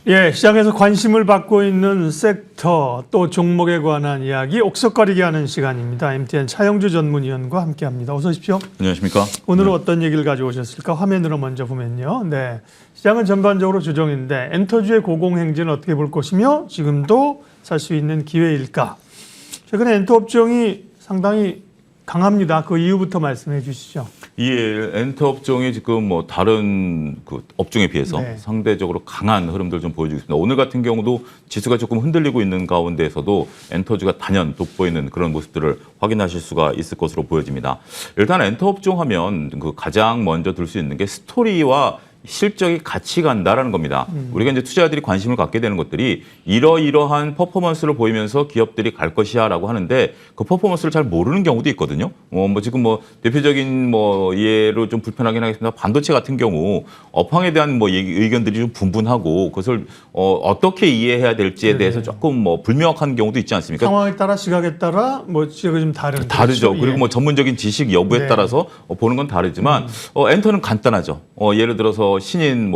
예, 시장에서 관심을 받고 있는 섹터 또 종목에 관한 이야기 옥석거리게 하는 시간입니다. MTN 차영주 전문위원과 함께합니다. 어서 오십시오. 안녕하십니까. 오늘은 어떤 얘기를 가져오셨을까? 화면으로 먼저 보면요. 네, 시장은 전반적으로 조정인데 엔터주의 고공행진을 어떻게 볼 것이며 지금도 살 수 있는 기회일까? 최근에 엔터 업종이 상당히 강합니다. 그 이유부터 말씀해 주시죠. 예, 엔터 업종이 지금 뭐 다른 그 업종에 비해서 네. 상대적으로 강한 흐름들 좀 보여주고 있습니다. 오늘 같은 경우도 지수가 조금 흔들리고 있는 가운데에서도 엔터주가 단연 돋보이는 그런 모습들을 확인하실 수가 있을 것으로 보여집니다. 일단 엔터 업종 하면 그 가장 먼저 들 수 있는 게 스토리와 실적이 같이 간다라는 겁니다. 우리가 이제 투자자들이 관심을 갖게 되는 것들이 이러이러한 퍼포먼스를 보이면서 기업들이 갈 것이야라고 하는데 그 퍼포먼스를 잘 모르는 경우도 있거든요. 지금 대표적인 예로 좀 불편하긴 하겠습니다. 반도체 같은 경우 업황에 대한 의견들이 좀 분분하고 그것을 어떻게 이해해야 될지에 대해서 조금 불명확한 경우도 있지 않습니까? 상황에 따라 시각에 따라 시각이 좀 다르죠. 다르죠. 예. 그리고 전문적인 지식 여부에 네. 따라서 보는 건 다르지만 엔터는 간단하죠. 예를 들어서 신인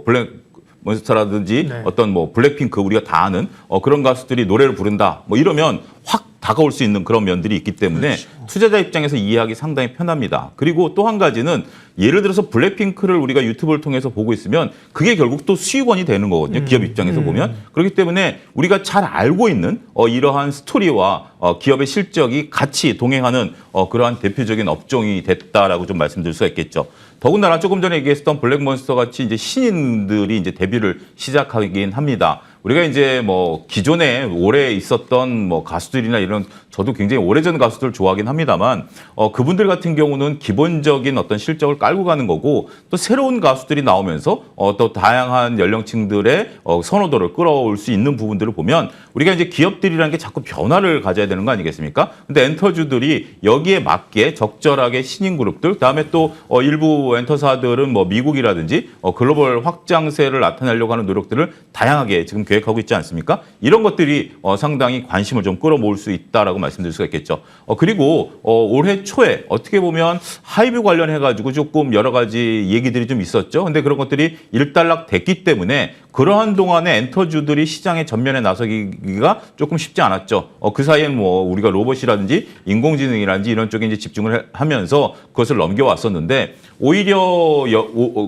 블랙 몬스터라든지 네. 어떤 블랙핑크 우리가 다 아는 그런 가수들이 노래를 부른다. 이러면 확 다가올 수 있는 그런 면들이 있기 때문에 그렇죠. 투자자 입장에서 이해하기 상당히 편합니다. 그리고 또 한 가지는 예를 들어서 블랙핑크를 우리가 유튜브를 통해서 보고 있으면 그게 결국 또 수익원이 되는 거거든요. 기업 입장에서 보면. 그렇기 때문에 우리가 잘 알고 있는 이러한 스토리와 기업의 실적이 같이 동행하는 그러한 대표적인 업종이 됐다라고 좀 말씀드릴 수가 있겠죠. 더군다나 조금 전에 얘기했던 블랙몬스터 같이 이제 신인들이 이제 데뷔를 시작하긴 합니다. 우리가 이제 기존에 오래 있었던 가수들이나 이런 저도 굉장히 오래전 가수들 좋아하긴 합니다만 그분들 같은 경우는 기본적인 어떤 실적을 깔고 가는 거고 또 새로운 가수들이 나오면서 또 다양한 연령층들의 선호도를 끌어올 수 있는 부분들을 보면 우리가 이제 기업들이라는 게 자꾸 변화를 가져야 되는 거 아니겠습니까? 근데 엔터주들이 여기에 맞게 적절하게 신인 그룹들 그다음에 또 일부 엔터사들은 미국이라든지 글로벌 확장세를 나타내려고 하는 노력들을 다양하게 지금 계획하고 있지 않습니까? 이런 것들이 상당히 관심을 좀 끌어모을 수 있다라고 말씀드릴 수가 있겠죠. 그리고 올해 초에 어떻게 보면 하이브 관련해가지고 조금 여러 가지 얘기들이 좀 있었죠. 근데 그런 것들이 일단락 됐기 때문에 그러한 동안에 엔터주들이 시장의 전면에 나서기가 조금 쉽지 않았죠. 그 사이에는 우리가 로봇이라든지 인공지능이라든지 이런 쪽에 이제 집중을 하면서 그것을 넘겨왔었는데 오히려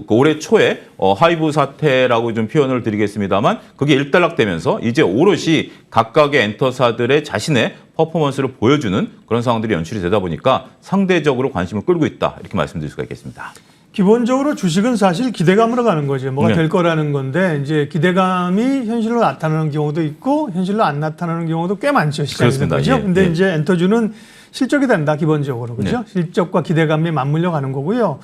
올해 초에 하이브 사태라고 좀 표현을 드리겠습니다만 그게 일단락되면서 이제 오롯이 각각의 엔터사들의 자신의 퍼포먼스를 보여주는 그런 상황들이 연출이 되다 보니까 상대적으로 관심을 끌고 있다 이렇게 말씀드릴 수가 있겠습니다. 기본적으로 주식은 사실 기대감으로 가는 거죠. 뭐가 네. 될 거라는 건데 이제 기대감이 현실로 나타나는 경우도 있고 현실로 안 나타나는 경우도 꽤 많죠. 시장에서. 그렇습니다. 그죠? 예. 근데 예. 이제 엔터주는 실적이 된다 기본적으로. 그죠? 네. 실적과 기대감이 맞물려 가는 거고요.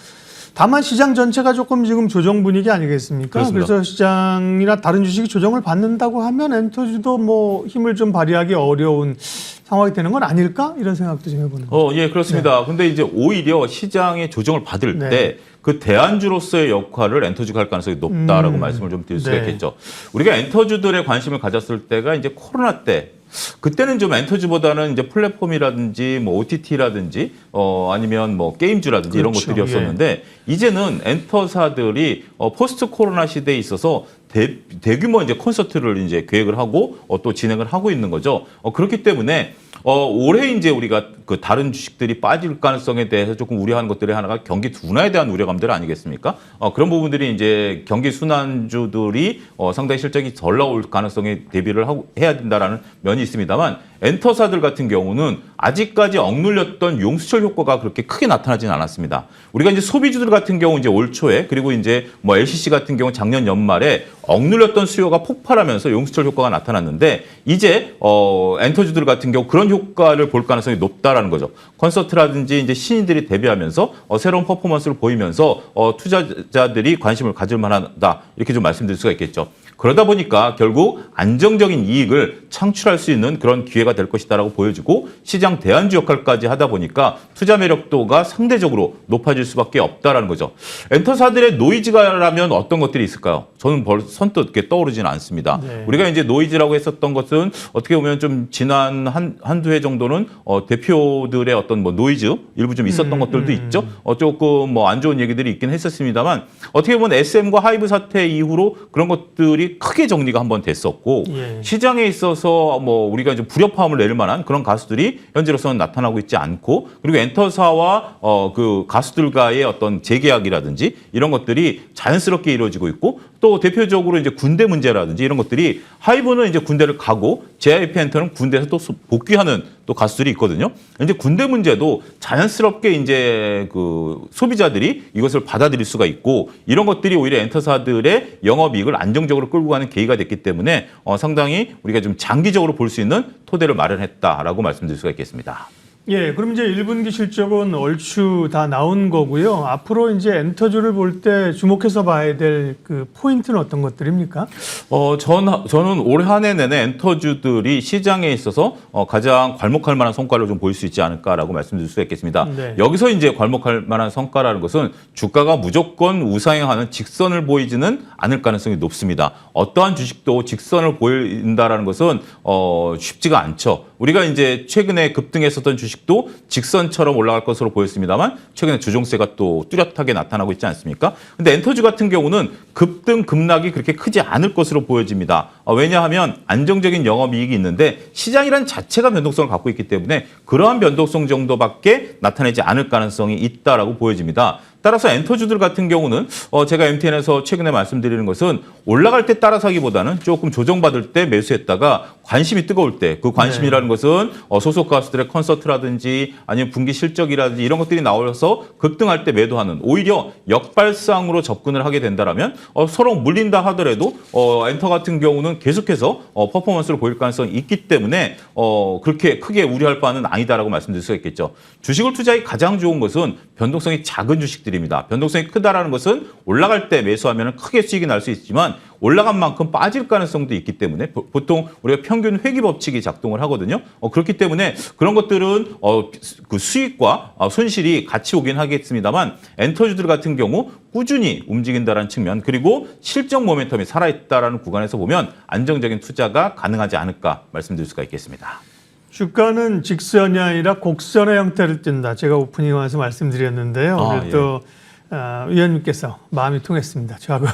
다만 시장 전체가 조금 지금 조정 분위기 아니겠습니까? 그렇습니다. 그래서 시장이나 다른 주식이 조정을 받는다고 하면 엔터주도 힘을 좀 발휘하기 어려운 상황이 되는 건 아닐까? 이런 생각도 좀 해보는 거죠. 예, 그렇습니다. 근데 이제 오히려 시장의 조정을 받을 네. 때 그 대안주로서의 역할을 엔터주가 할 가능성이 높다라고 말씀을 좀 드릴 수가 네. 있겠죠. 우리가 엔터주들의 관심을 가졌을 때가 이제 코로나 때 그때는 좀 엔터주보다는 이제 플랫폼이라든지 OTT라든지 아니면 게임주라든지 이런 그렇죠. 것들이었었는데 이제는 엔터사들이 포스트 코로나 시대에 있어서 대규모 이제 콘서트를 이제 계획을 하고 또 진행을 하고 있는 거죠. 그렇기 때문에 올해 이제 우리가 그 다른 주식들이 빠질 가능성에 대해서 조금 우려하는 것들이 하나가 경기 둔화에 대한 우려감들 아니겠습니까? 그런 부분들이 이제 경기 순환주들이 상당히 실적이 덜 나올 가능성에 대비를 해야 된다라는 면이 있습니다만 엔터사들 같은 경우는 아직까지 억눌렸던 용수철 효과가 그렇게 크게 나타나지는 않았습니다. 우리가 이제 소비주들 같은 경우 이제 올 초에 그리고 이제 LCC 같은 경우 작년 연말에 억눌렸던 수요가 폭발하면서 용수철 효과가 나타났는데 이제 엔터주들 같은 경우 그런 효과를 볼 가능성이 높다라는 거죠. 콘서트라든지 이제 신인들이 데뷔하면서 새로운 퍼포먼스를 보이면서 투자자들이 관심을 가질 만하다 이렇게 좀 말씀드릴 수가 있겠죠. 그러다 보니까 결국 안정적인 이익을 창출할 수 있는 그런 기회가 될 것이다라고 보여지고 시장 대안주 역할까지 하다 보니까 투자 매력도가 상대적으로 높아질 수밖에 없다라는 거죠. 엔터사들의 노이즈가라면 어떤 것들이 있을까요? 저는 선뜻 이렇게 떠오르지는 않습니다. 네. 우리가 이제 노이즈라고 했었던 것은 어떻게 보면 좀 지난 한두 해 정도는 대표들의 어떤 노이즈 일부 좀 있었던 것들도 있죠. 조금 안 좋은 얘기들이 있긴 했었습니다만 어떻게 보면 SM과 하이브 사태 이후로 그런 것들이 것들이 크게 정리가 한번 됐었고 예. 시장에 있어서 뭐 우리가 좀 불협화음을 낼 만한 그런 가수들이 현재로서는 나타나고 있지 않고 그리고 엔터사와 그 가수들과의 어떤 재계약이라든지 이런 것들이 자연스럽게 이루어지고 있고 또 대표적으로 이제 군대 문제라든지 이런 것들이 하이브는 이제 군대를 가고 JYP 엔터는 군대에서 또 복귀하는 또 가수들이 있거든요. 이제 군대 문제도 자연스럽게 이제 그 소비자들이 이것을 받아들일 수가 있고 이런 것들이 오히려 엔터사들의 영업이익을 안정적으로 끌고 가는 계기가 됐기 때문에 상당히 우리가 좀 장기적으로 볼 수 있는 토대를 마련했다라고 말씀드릴 수가 있겠습니다. 예, 그럼 이제 1분기 실적은 얼추 다 나온 거고요. 앞으로 이제 엔터주를 볼 때 주목해서 봐야 될 그 포인트는 어떤 것들입니까? 저는 올 한 해 내내 엔터주들이 시장에 있어서 가장 괄목할 만한 성과를 좀 보일 수 있지 않을까라고 말씀드릴 수 있겠습니다. 네. 여기서 이제 괄목할 만한 성과라는 것은 주가가 무조건 우상향하는 직선을 보이지는 않을 가능성이 높습니다. 어떠한 주식도 직선을 보인다라는 것은 쉽지가 않죠. 우리가 이제 최근에 급등했었던 주식도 직선처럼 올라갈 것으로 보였습니다만 최근에 주종세가 또 뚜렷하게 나타나고 있지 않습니까? 근데 엔터주 같은 경우는 급등 급락이 그렇게 크지 않을 것으로 보여집니다. 왜냐하면 안정적인 영업이익이 있는데 시장이란 자체가 변동성을 갖고 있기 때문에 그러한 변동성 정도밖에 나타내지 않을 가능성이 있다라고 보여집니다. 따라서 엔터주들 같은 경우는 제가 MTN에서 최근에 말씀드리는 것은 올라갈 때 따라 사기보다는 조금 조정받을 때 매수했다가 관심이 뜨거울 때 그 관심이라는 것은 소속 가수들의 콘서트라든지 아니면 분기 실적이라든지 이런 것들이 나와서 급등할 때 매도하는 오히려 역발상으로 접근을 하게 된다라면 서로 물린다 하더라도 엔터 같은 경우는 계속해서 퍼포먼스를 보일 가능성이 있기 때문에 그렇게 크게 우려할 바는 아니다라고 말씀드릴 수가 있겠죠. 주식을 투자하기 가장 좋은 것은 변동성이 작은 주식들입니다. 변동성이 크다라는 것은 올라갈 때 매수하면 크게 수익이 날 수 있지만 올라간 만큼 빠질 가능성도 있기 때문에 보통 우리가 평균 회귀 법칙이 작동을 하거든요. 그렇기 때문에 그런 것들은 그 수익과 손실이 같이 오긴 하겠습니다만 엔터주들 같은 경우 꾸준히 움직인다는 측면 그리고 실적 모멘텀이 살아있다는 구간에서 보면 안정적인 투자가 가능하지 않을까 말씀드릴 수가 있겠습니다. 주가는 직선이 아니라 곡선의 형태를 띈다. 제가 오프닝 와서 말씀드렸는데요. 오늘 또 위원님께서 마음이 통했습니다. 저하고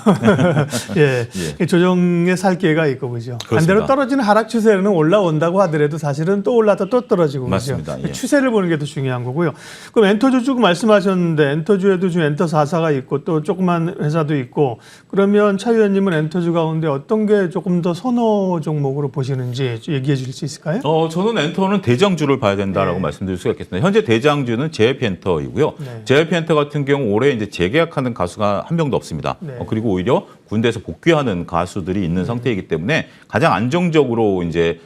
예. 조정의 살 기회가 있고 그죠. 그렇습니다. 반대로 떨어지는 하락 추세는 올라온다고 하더라도 사실은 또 올라다 또 떨어지고 맞습니다. 그죠. 예. 추세를 보는 게 더 중요한 거고요. 그럼 엔터주 쭉 말씀하셨는데 엔터주에도 지금 엔터 4사가 있고 또 조그만 회사도 있고 그러면 차 위원님은 엔터주 가운데 어떤 게 조금 더 선호 종목으로 보시는지 얘기해 주실 수 있을까요? 저는 엔터는 대장주를 봐야 된다라고 말씀드릴 수가 있겠습니다. 현재 대장주는 JYP 엔터이고요. JYP 엔터 같은 경우 올해 이제 재계약하는 가수가 한 명도 없습니다. 그리고 오히려 군대에서 복귀하는 가수들이 있는 상태이기 때문에 가장 안정적으로 이제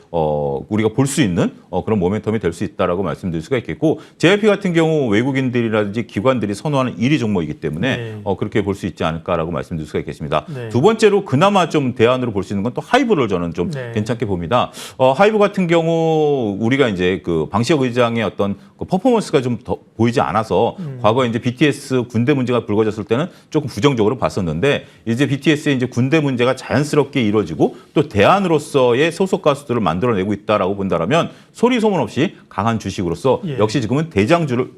우리가 볼 수 있는 그런 모멘텀이 될 수 있다라고 말씀드릴 수가 있겠고 JYP 같은 경우 외국인들이라든지 기관들이 선호하는 1위 종목이기 때문에 그렇게 볼 수 있지 않을까라고 말씀드릴 수가 있겠습니다. 두 번째로 그나마 좀 대안으로 볼 수 있는 건 또 하이브를 저는 좀 괜찮게 봅니다. 하이브 같은 경우 우리가 이제 그 방시혁 의장의 어떤 그 퍼포먼스가 좀 더 보이지 않아서 과거에 이제 BTS 군대 문제가 불거졌을 때는 조금 부정적으로 봤었는데 이제 BTS의 이제 군대 문제가 자연스럽게 이루어지고 또 대안으로서의 소속 가수들을 만들어내고 있다라고 본다라면 소리 소문 없이 강한 주식으로서 역시 지금은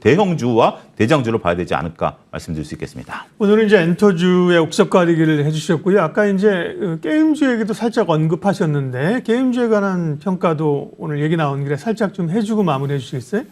대형주와 대장주를 봐야 되지 않을까 말씀드릴 수 있겠습니다. 오늘은 이제 엔터주의 옥석 가리기를 해주셨고요. 아까 이제 게임주 얘기도 살짝 언급하셨는데 게임주에 관한 평가도 오늘 얘기 나온 길에 살짝 좀 해주고 마무리해 주시겠어요?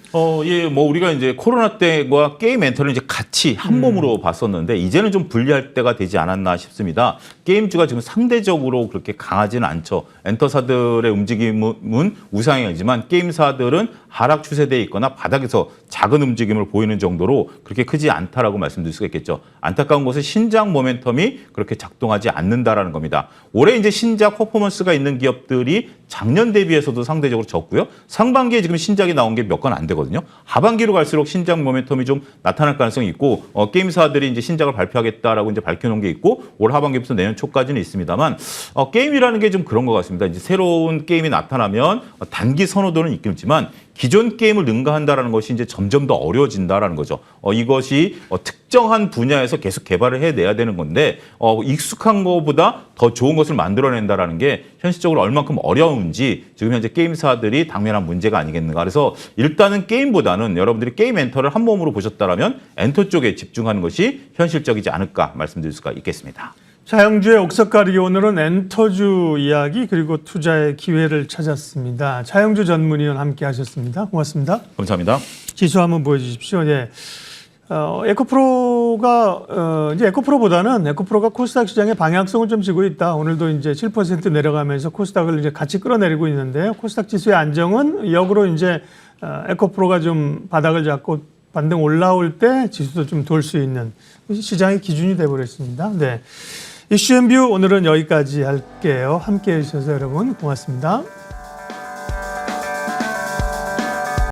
예, 뭐 우리가 이제 코로나 때와 게임 엔터를 이제 같이 한 몸으로 봤었는데 이제는 좀 분리할 때가 되지 않았나 싶습니다. 게임주가 지금 상대적으로 그렇게 강하지는 않죠. 엔터사들의 움직임은 우상향이지만 게임사들은 하락 추세대에 있거나 바닥에서 작은 움직임을 보이는 정도로 그렇게 크지 않다라고 말씀드릴 수가 있겠죠. 안타까운 것은 신작 모멘텀이 그렇게 작동하지 않는다라는 겁니다. 올해 이제 신작 퍼포먼스가 있는 기업들이 작년 대비해서도 상대적으로 적고요. 상반기에 지금 신작이 나온 게 몇 건 안 되거든요. 하반기로 갈수록 신작 모멘텀이 좀 나타날 가능성이 있고 게임사들이 이제 신작을 발표하겠다라고 이제 밝혀놓은 게 있고 올 하반기부터 내년 초까지는 있습니다만 게임이라는 게 좀 그런 것 같습니다. 이제 새로운 게임이 나타나면 단기 선호도는 있겠지만 기존 게임을 능가한다라는 것이 이제 점점 더 어려워진다라는 거죠. 이것이 특정한 분야에서 계속 개발을 해내야 되는 건데 익숙한 것보다 더 좋은 것을 만들어낸다라는 게 현실적으로 얼만큼 어려운지 지금 현재 게임사들이 당면한 문제가 아니겠는가. 그래서 일단은 게임보다는 여러분들이 게임 엔터를 한 몸으로 보셨다라면 엔터 쪽에 집중하는 것이 현실적이지 않을까 말씀드릴 수가 있겠습니다. 차영주의 옥석 가리기 오늘은 엔터주 이야기 그리고 투자의 기회를 찾았습니다. 차영주 전문위원 함께 하셨습니다. 고맙습니다. 감사합니다. 지수 한번 보여주십시오. 예. 에코프로가 이제 에코프로가 코스닥 시장의 방향성을 좀 지고 있다. 오늘도 이제 7% 내려가면서 코스닥을 이제 같이 끌어내리고 있는데요. 코스닥 지수의 안정은 역으로 이제 에코프로가 좀 바닥을 잡고 반등 올라올 때 지수도 좀 돌 수 있는 시장의 기준이 되어버렸습니다. 네. 이슈앤뷰 오늘은 여기까지 할게요. 함께해 주셔서 여러분 고맙습니다.